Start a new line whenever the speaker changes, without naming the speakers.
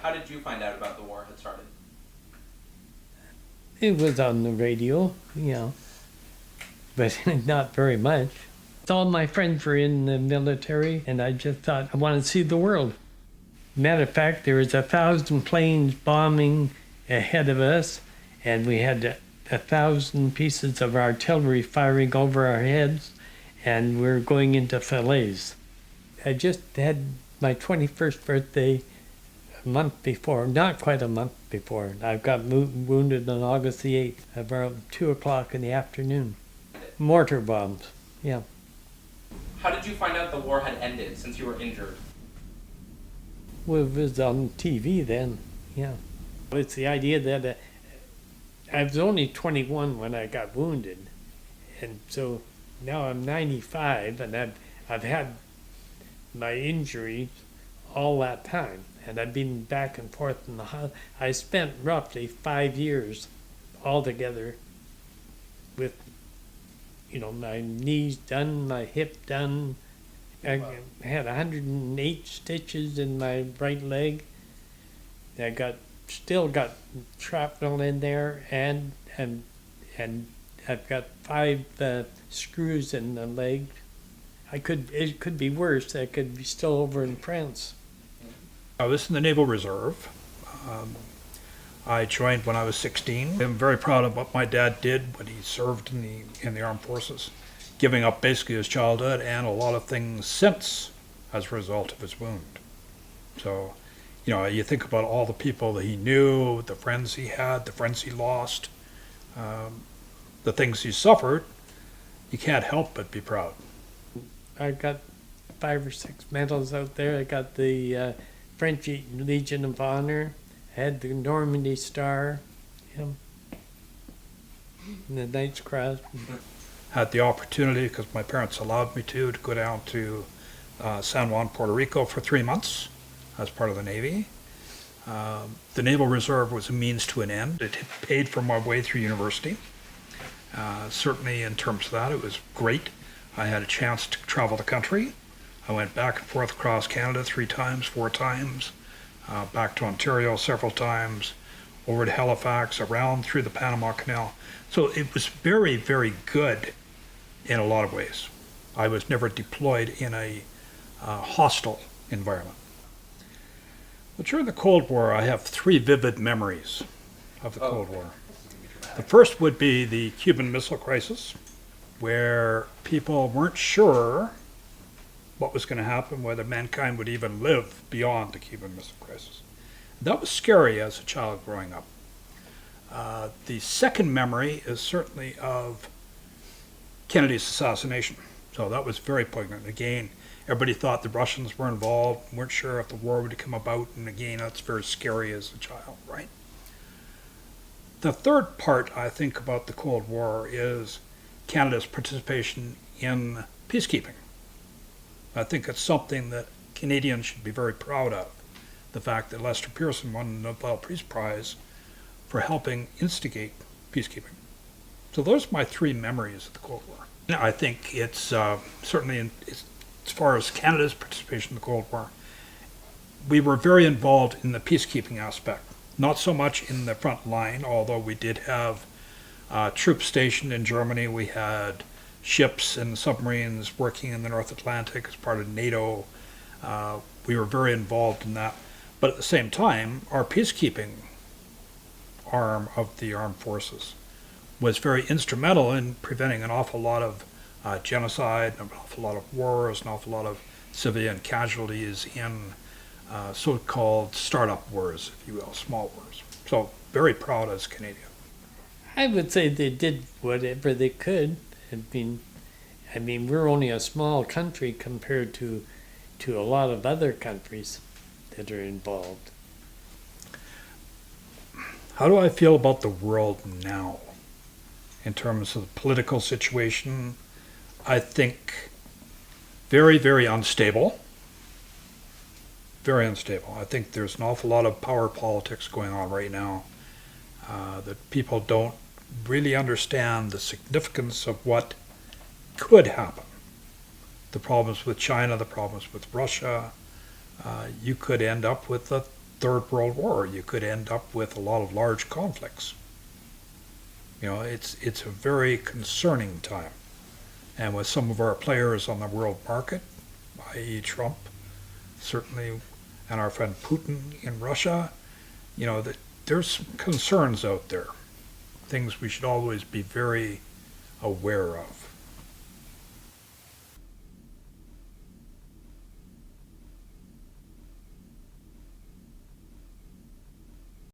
how did you find out about the war had started?
It was on the radio, but not very much. All my friends were in the military, and I just thought I want to see the world. Matter of fact, there was 1,000 planes bombing ahead of us, and we had 1,000 pieces of artillery firing over our heads, and we were going into Falaise. I just had my 21st birthday a month before, not quite a month before. I got wounded on August the 8th, around 2 o'clock in the afternoon. Mortar bombs, yeah.
How did you find out the war had ended since you were injured?
Well, it was on TV then, yeah. It's the idea that I was only 21 when I got wounded, and so now I'm 95, and I've had my injuries all that time, and I've been back and forth in the hospital. I spent roughly 5 years altogether with, my knees done, my hip done. I had 108 stitches in my right leg. I still got shrapnel in there, and I've got 5 screws in the leg. It could be worse. I could be still over in France.
I was in the Naval Reserve. I joined when I was 16. I'm very proud of what my dad did when he served in the armed forces, giving up basically his childhood and a lot of things since as a result of his wound. So, you think about all the people that he knew, the friends he had, the friends he lost, the things he suffered, you can't help but be proud.
I got 5 or 6 medals out there. I got the French Legion of Honor, had the Normandy Star, and the Knight's Cross.
Had the opportunity, because my parents allowed me to go down to San Juan, Puerto Rico for 3 months as part of the Navy. The Naval Reserve was a means to an end. It had paid for my way through university. Certainly in terms of that, it was great. I had a chance to travel the country. I went back and forth across Canada 3 times, 4 times, back to Ontario several times, over to Halifax, around through the Panama Canal. So it was very, very good in a lot of ways. I was never deployed in a hostile environment. Well, during the Cold War, I have 3 vivid memories of the Cold War. The first would be the Cuban Missile Crisis, where people weren't sure what was going to happen, whether mankind would even live beyond the Cuban Missile Crisis. That was scary as a child growing up. The second memory is certainly of Kennedy's assassination. So that was very poignant. Again, everybody thought the Russians were involved, weren't sure if the war would come about, and again, that's very scary as a child, right? The third part I think about the Cold War is Canada's participation in peacekeeping. I think it's something that Canadians should be very proud of. The fact that Lester Pearson won the Nobel Peace Prize for helping instigate peacekeeping. So those are my 3 memories of the Cold War. I think it's certainly, as far as Canada's participation in the Cold War, we were very involved in the peacekeeping aspect. Not so much in the front line, although we did have troops stationed in Germany. We had ships and submarines working in the North Atlantic as part of NATO. We were very involved in that. But at the same time, our peacekeeping arm of the armed forces was very instrumental in preventing an awful lot of genocide, an awful lot of wars, an awful lot of civilian casualties in so-called startup wars, if you will, small wars. So very proud as a Canadian.
I would say they did whatever they could. I mean, we're only a small country compared to a lot of other countries that are involved.
How do I feel about the world now in terms of the political situation? I think very, very unstable. Very unstable. I think there's an awful lot of power politics going on right now that people don't really understand the significance of what could happen. The problems with China, the problems with Russia, you could end up with a Third World War, you could end up with a lot of large conflicts. You know, it's a very concerning time. And with some of our players on the world market, i.e. Trump, certainly, and our friend Putin in Russia, you know, that there's some concerns out there. Things we should always be very aware of.